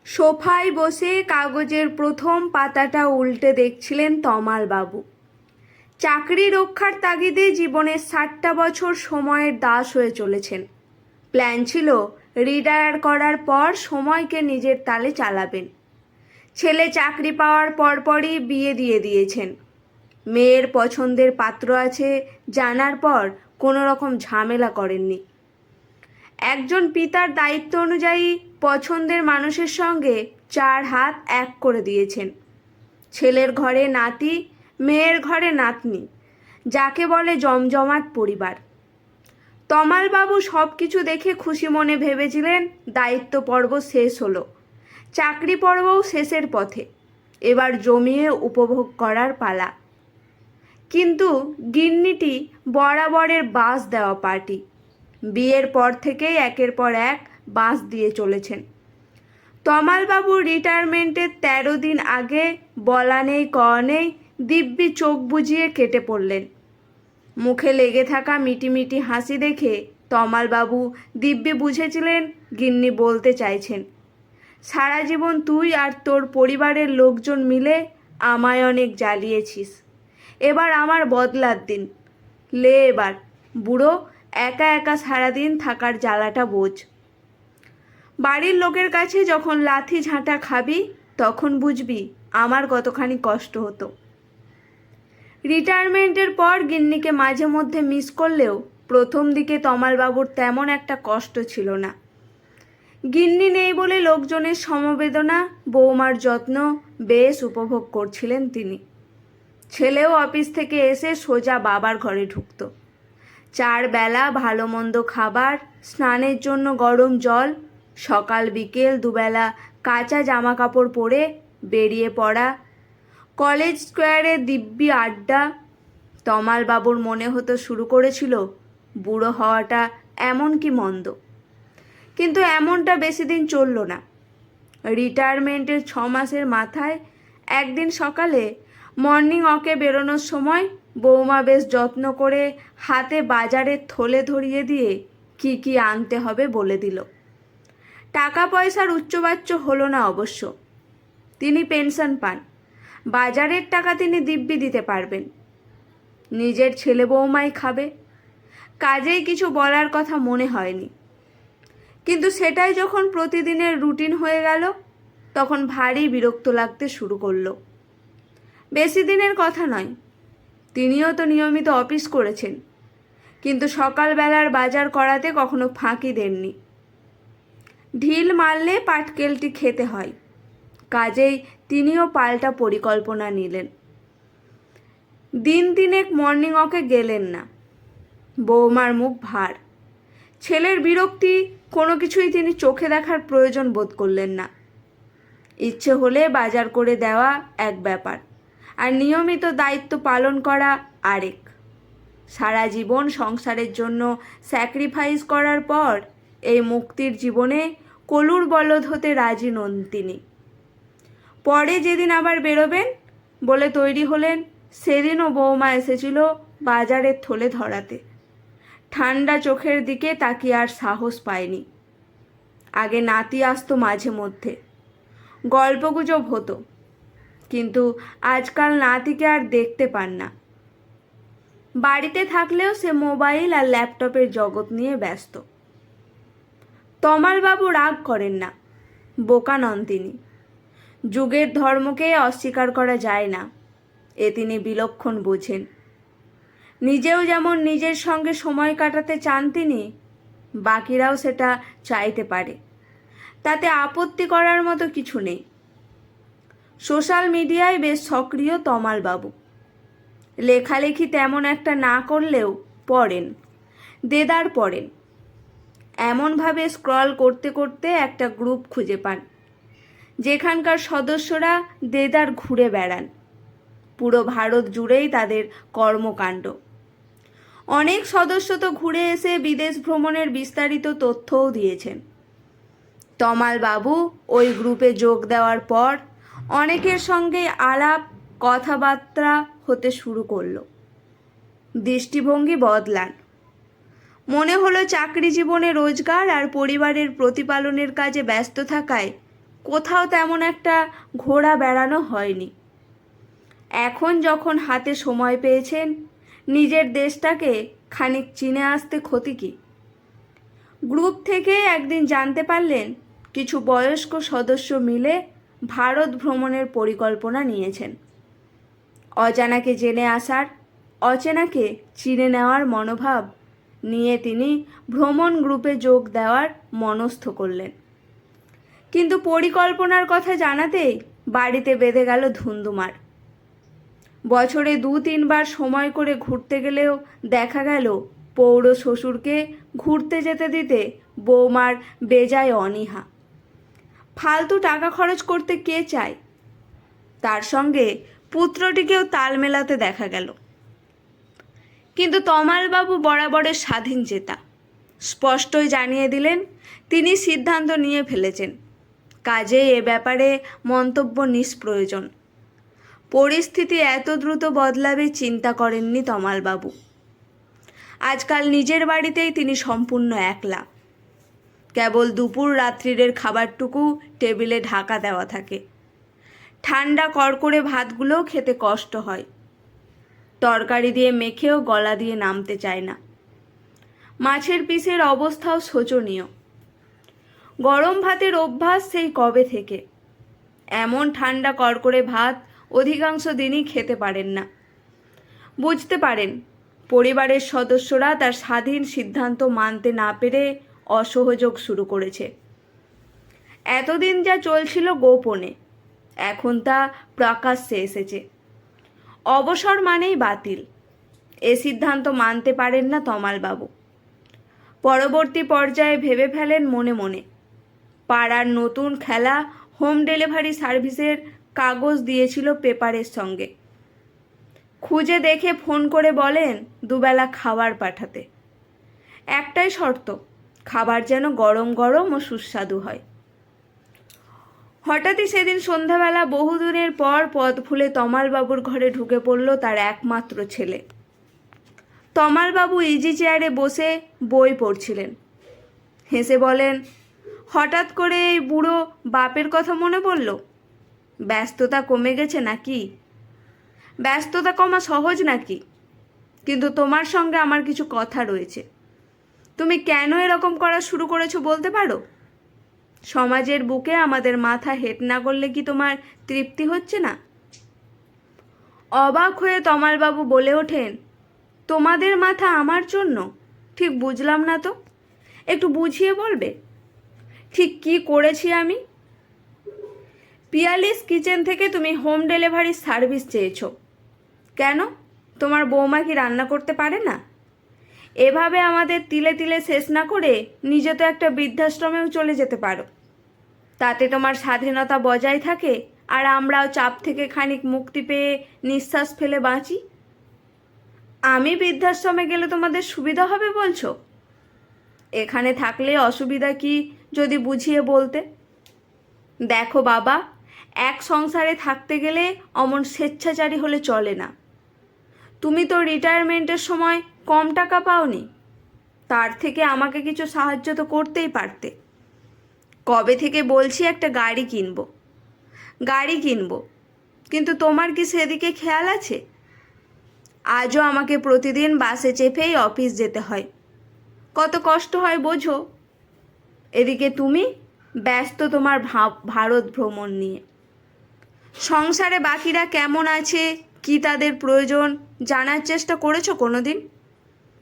সোফায় বসে কাগজের প্রথম পাতাটা উল্টে দেখছিলেন তমালবাবু। চাকরি রক্ষার তাগিদে জীবনের 60টা বছর সময়ের দাস হয়ে চলেছেন। প্ল্যান ছিল রিটায়ার করার পর সময়কে নিজের তালে চালাবেন। ছেলে চাকরি পাওয়ার পরপরই বিয়ে দিয়ে দিয়েছেন। মেয়ের পছন্দের পাত্র আছে জানার পর কোনো রকম ঝামেলা করেননি। একজন পিতার দায়িত্ব অনুযায়ী পছন্দের মানুষের সঙ্গে 4 হাত এক করে দিয়েছেন। ছেলের ঘরে নাতি, মেয়ের ঘরে নাতনি, যাকে বলে জমজমাট পরিবার। তমালবাবু সব কিছু দেখে খুশি মনে ভেবেছিলেন দায়িত্ব পর্ব শেষ হলো, চাকরি পর্বও শেষের পথে, এবার জমিয়ে উপভোগ করার পালা। কিন্তু গিন্নিটি বরাবরের বাঁশ দেওয়া পার্টি। বিয়ের পর থেকেই একের পর এক বাঁশ দিয়ে চলেছেন। তমালবাবুর রিটায়ারমেন্টের 13 দিন আগে বলা নেই কওয়া নেই দিব্যি চোখ বুজিয়ে কেটে পড়লেন। মুখে লেগে থাকা মিটিমিটি হাসি দেখে তমালবাবু দিব্যি বুঝেছিলেন গিন্নি বলতে চাইছেন, সারা জীবন তুই আর তোর পরিবারের লোকজন মিলে আমায় অনেক জ্বালিয়েছিস, এবার আমার বদলার দিন। লে এবার বুড়ো, একা একা সারাদিন থাকার জ্বালাটা বোঝ। বাড়ির লোকের কাছে যখন লাথি ঝাঁটা খাবি তখন বুঝবি আমার কতখানি কষ্ট হতো। রিটায়ারমেন্টের পর গিন্নিকে মাঝে মধ্যে মিস করলেও প্রথম দিকে তমালবাবুর তেমন একটা কষ্ট ছিল না। গিন্নি নেই বলে লোকজনের সমবেদনা, বৌমার যত্ন বেশ উপভোগ করছিলেন তিনি। ছেলেও অফিস থেকে এসে সোজা বাবার ঘরে ঢুকত। 4 বেলা ভালো মন্দ খাবার, স্নানের জন্য গরম জল, সকাল বিকেল দুবেলা কাঁচা জামা কাপড় পরে বেরিয়ে পড়া, কলেজ স্কোয়ারে দিব্যি আড্ডা। তমালবাবুর মনে হতে শুরু করেছিল বুড়ো হওয়াটা এমন কি মন্দ। কিন্তু এমনটা বেশি দিন চলল না। রিটায়ারমেন্টের 6 মাসের মাথায় একদিন সকালে মর্নিং ওয়াকে বেরোনোর সময় বৌমা বেশ যত্ন করে হাতে বাজারের থলে ধরিয়ে দিয়ে কি কি আনতে হবে বলে দিল। টাকা পয়সার উচ্চবাচ্য হলো না অবশ্য। তিনি পেনশন পান, বাজারের টাকা তিনি দিব্যি দিতে পারবেন। নিজের ছেলে বৌমাই খাবে, কাজেই কিছু বলার কথা মনে হয়নি। কিন্তু সেটাই যখন প্রতিদিনের রুটিন হয়ে গেল তখন ভারী বিরক্ত লাগতে শুরু করলো। বেশি দিনের কথা নয়, তিনিও তো নিয়মিত অফিস করেছেন, কিন্তু সকালবেলার বাজার করাতে কখনো ফাঁকি দেননি। ঢিল মারলে পাটকেলটি খেতে হয়, কাজেই তিনিও পাল্টা পরিকল্পনা নিলেন। দিন তিনেক মর্নিং ওয়াকে গেলেন না। বৌমার মুখ ভার, ছেলের বিরক্তি, কোনো কিছুই তিনি চোখে দেখার প্রয়োজন বোধ করলেন না। ইচ্ছে হলে বাজার করে দেওয়া এক ব্যাপার, আর নিয়মিত দায়িত্ব পালন করা আরেক। সারা জীবন সংসারের জন্য স্যাক্রিফাইস করার পর এই মুক্তির জীবনে কলুর বলদ হতে রাজি নন তিনি। পরে যেদিন আবার বেরোবেন বলে তৈরি হলেন, সেদিনও বৌমা এসেছিল বাজারের থলে ধরাতে। ঠান্ডা চোখের দিকে তাকিয়ে আর সাহস পায়নি। আগে নাতি আসতো মাঝে মধ্যে, গল্পগুজব হতো, কিন্তু আজকাল নাতিকে আর দেখতে পান না। বাড়িতে থাকলেও সে মোবাইল আর ল্যাপটপের জগৎ নিয়ে ব্যস্ত। তমালবাবু রাগ করেন না, বোকা নন তিনি। যুগের ধর্মকে অস্বীকার করা যায় না, এ তিনি বিলক্ষণ বোঝেন। নিজেও যেমন নিজের সঙ্গে সময় কাটাতে চান তিনি, বাকিরাও সেটা চাইতে পারে, তাতে আপত্তি করার মতো কিছু নেই। সোশ্যাল মিডিয়ায় বেশ সক্রিয় তমালবাবু। লেখালেখি তেমন একটা না করলেও পড়েন, দেদার পড়েন। এমনভাবে স্ক্রল করতে করতে একটা গ্রুপ খুঁজে পান, যেখানকার সদস্যরা দেদার ঘুরে বেড়ান। পুরো ভারত জুড়েই তাদের কর্মকাণ্ড। অনেক সদস্য তো ঘুরে এসে বিদেশ ভ্রমণের বিস্তারিত তথ্যও দিয়েছেন। তমালবাবু ওই গ্রুপে যোগ দেওয়ার পর অনেকের সঙ্গে আলাপ কথাবার্তা হতে শুরু করলো। দৃষ্টিভঙ্গি বদলান। মনে হলো চাকরি জীবনে রোজগার আর পরিবারের প্রতিপালনের কাজে ব্যস্ত থাকায় কোথাও তেমন একটা ঘোরা বেড়ানো হয়নি। এখন যখন হাতে সময় পেয়েছেন, নিজের দেশটাকে খানিক চিনে আসতে ক্ষতি কী? গ্রুপ থেকে একদিন জানতে পারলেন কিছু বয়স্ক সদস্য মিলে ভারত ভ্রমণের পরিকল্পনা নিয়েছেন। অজানাকে জেনে আসার, অচেনাকে চিনে নেওয়ার মনোভাব নিয়ে তিনি ভ্রমণ গ্রুপে যোগ দেওয়ার মনস্থ করলেন। কিন্তু পরিকল্পনার কথা জানাতেই বাড়িতে বেঁধে গেল ধুন্ধুমার। বছরে 2-3 বার সময় করে ঘুরতে গেলেও দেখা গেল পৌর শ্বশুরকে ঘুরতে যেতে দিতে বৌমার বেজায় অনীহা। ফালতু টাকা খরচ করতে কে চায়? তার সঙ্গে পুত্রটিকেও তাল মেলাতে দেখা গেল। কিন্তু তমালবাবু বরাবরের স্বাধীন চেতা, স্পষ্টই জানিয়ে দিলেন তিনি সিদ্ধান্ত নিয়ে ফেলেছেন। কাজেই এ ব্যাপারে মন্তব্য নিষ্প্রয়োজন। পরিস্থিতি এত দ্রুত বদলাবে চিন্তা করেননি তমালবাবু। আজকাল নিজের বাড়িতেই তিনি সম্পূর্ণ একলা। কেবল দুপুর রাত্রিরের খাবারটুকু টেবিলে ঢাকা দেওয়া থাকে। ঠান্ডা কড়কড়ে ভাতগুলোও খেতে কষ্ট হয়। তরকারি দিয়ে মেখেও গলা দিয়ে নামতে চায় না। মাছের পিসের অবস্থাও শোচনীয়। গরম ভাতের অভ্যাস সেই কবে থেকে। এমন ঠান্ডা কড়কড়ে ভাত অধিকাংশ দিনই খেতে পারেন না। বুঝতে পারেন পরিবারের সদস্যরা তার স্বাধীন সিদ্ধান্ত মানতে না পেরে অসহযোগ শুরু করেছে। এতদিন যা চলছিল গোপনে, এখন তা প্রকাশ্যে এসেছে। অবসর মানেই বাতিল, এ সিদ্ধান্ত মানতে পারেন না তমালবাবু। পরবর্তী পর্যায়ে ভেবে ফেলেন মনে মনে, পাড়ার নতুন খেলা হোম ডেলিভারি সার্ভিসের কাগজ দিয়েছিল পেপারের সঙ্গে। খুঁজে দেখে ফোন করে বলেন দুবেলা খাবার পাঠাতে। একটাই শর্ত, খাবার যেন গরম গরম ও সুস্বাদু হয়। হঠাৎই সেদিন সন্ধ্যাবেলা বহুদিনের পর পথ ভুলে তমালবাবুর ঘরে ঢুকে পড়ল তার একমাত্র ছেলে। তমালবাবু ইজি চেয়ারে বসে বই পড়ছিলেন। হেসে বলেন, হঠাৎ করে এই বুড়ো বাপের কথা মনে পড়ল? ব্যস্ততা কমে গেছে নাকি? ব্যস্ততা কমা সহজ নাকি? কিন্তু তোমার সঙ্গে আমার কিছু কথা রয়েছে। তুমি কেন এরকম করা শুরু করেছো বলতে পারো? সমাজের বুকে আমাদের মাথা হেঁট না করলে কি তোমার তৃপ্তি হচ্ছে না? অবাক হয়ে তমালবাবু বলে ওঠেন, তোমাদের মাথা আমার জন্য? ঠিক বুঝলাম না তো, একটু বুঝিয়ে বলবে? ঠিক কি করেছি আমি? পিয়ালিস কিচেন থেকে তুমি হোম ডেলিভারি সার্ভিস চেয়েছো কেন? তোমার বৌমা কি রান্না করতে পারে না? এভাবে আমাদের তিলে তিলে শেষ না করে নিজে তো একটা বৃদ্ধাশ্রমেও চলে যেতে পারো। তাতে তোমার স্বাধীনতা বজায় থাকে, আর আমরাও চাপ থেকে খানিক মুক্তি পেয়ে নিঃশ্বাস ফেলে বাঁচি। আমি বৃদ্ধাশ্রমে গেলে তোমাদের সুবিধা হবে বলছো? এখানে থাকলে অসুবিধা কি যদি বুঝিয়ে বলতে? দেখো বাবা, এক সংসারে থাকতে গেলে অমন স্বেচ্ছাচারী হলে চলে না। তুমি তো রিটায়ারমেন্টের সময় কম টাকা পাওনি, তার থেকে আমাকে কিছু সাহায্য তো করতেই পারতে। কবে থেকে বলছি একটা গাড়ি কিনবো, কিন্তু তোমার কি সেদিকে খেয়াল আছে? আজও আমাকে প্রতিদিন বাসে চেপেই অফিস যেতে হয়। কত কষ্ট হয় বোঝো। এদিকে তুমি ব্যস্ত তোমার ভারত ভ্রমণ নিয়ে। সংসারে বাকিরা কেমন আছে, কি তাদের প্রয়োজন জানার চেষ্টা করেছো কোনোদিন?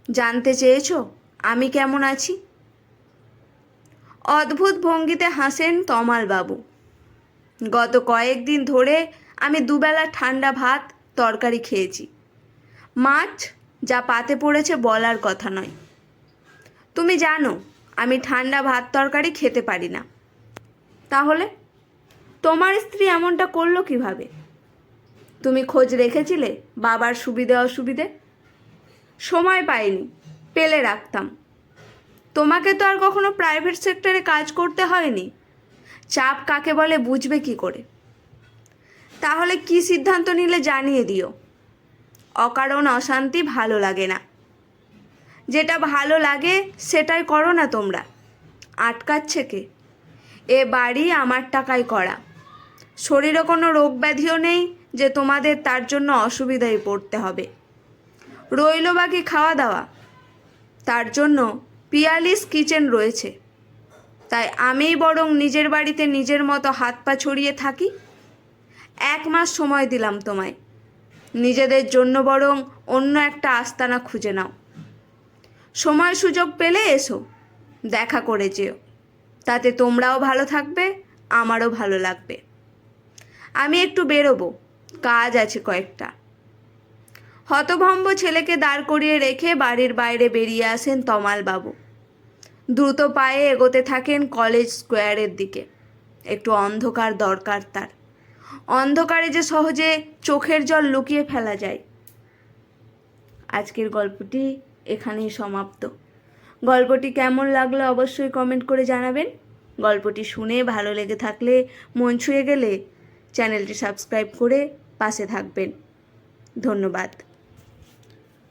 জানতে চেয়েছো আমি কেমন আছি? অদ্ভুত ভঙ্গিতে হাসেন তমালবাবু। গত কয়েকদিন ধরে আমি দুবেলা ঠান্ডা ভাত তরকারি খেয়েছি। মাছ যা পাতে পড়েছে বলার কথা নয়। তুমি জানো আমি ঠান্ডা ভাত তরকারি খেতে পারি না। তাহলে তোমার স্ত্রী এমনটা করলো কিভাবে? তুমি খোঁজ রেখেছিলে বাবার সুবিধে অসুবিধে? সময় পাইনি, পেলে রাখতাম। তোমাকে তো আর কখনো প্রাইভেট সেক্টরে কাজ করতে হয়নি। চাপ কাকে বলে বুঝবে কি করে? তাহলে কি সিদ্ধান্ত নিলে জানিয়ে দিও। অকারণ অশান্তি ভালো লাগে না। যেটা ভালো লাগে সেটাই করো না তোমরা। আটকাচ্ছে কে? এ বাড়ি আমার টাকায় করা, শরীরে কোনো রোগ ব্যাধিও নেই যে তোমাদের তার জন্য অসুবিধায় পড়তে হবে। রইল বাকি খাওয়া দাওয়া, তার জন্য পিয়ালিস কিচেন রয়েছে। তাই আমিই বরং নিজের বাড়িতে নিজের মতো হাত পা ছড়িয়ে থাকি। 1 মাস সময় দিলাম তোমায়, নিজেদের জন্য বরং অন্য একটা আস্তানা খুঁজে নাও। সময় সুযোগ পেলে এসো, দেখা করে যেও, তাতে তোমরাও ভালো থাকবে, আমারও ভালো লাগবে। আমি একটু বেরোবো, কাজ আছে কয়েকটা। হতভম্ব ছেলেকে দাঁড় করিয়ে রেখে বাড়ির বাইরে বেরিয়ে আসেন তমালবাবু। দ্রুত পায়ে এগোতে থাকেন কলেজ স্কোয়ারের দিকে। একটু অন্ধকার দরকার তার, অন্ধকারে যে সহজে চোখের জল লুকিয়ে ফেলা যায়। আজকের গল্পটি এখানেই সমাপ্ত। গল্পটি কেমন লাগলো অবশ্যই কমেন্ট করে জানাবেন। গল্পটি শুনে ভালো লেগে থাকলে, মন ছুঁয়ে গেলে চ্যানেলটি সাবস্ক্রাইব করে পাশে থাকবেন। ধন্যবাদ।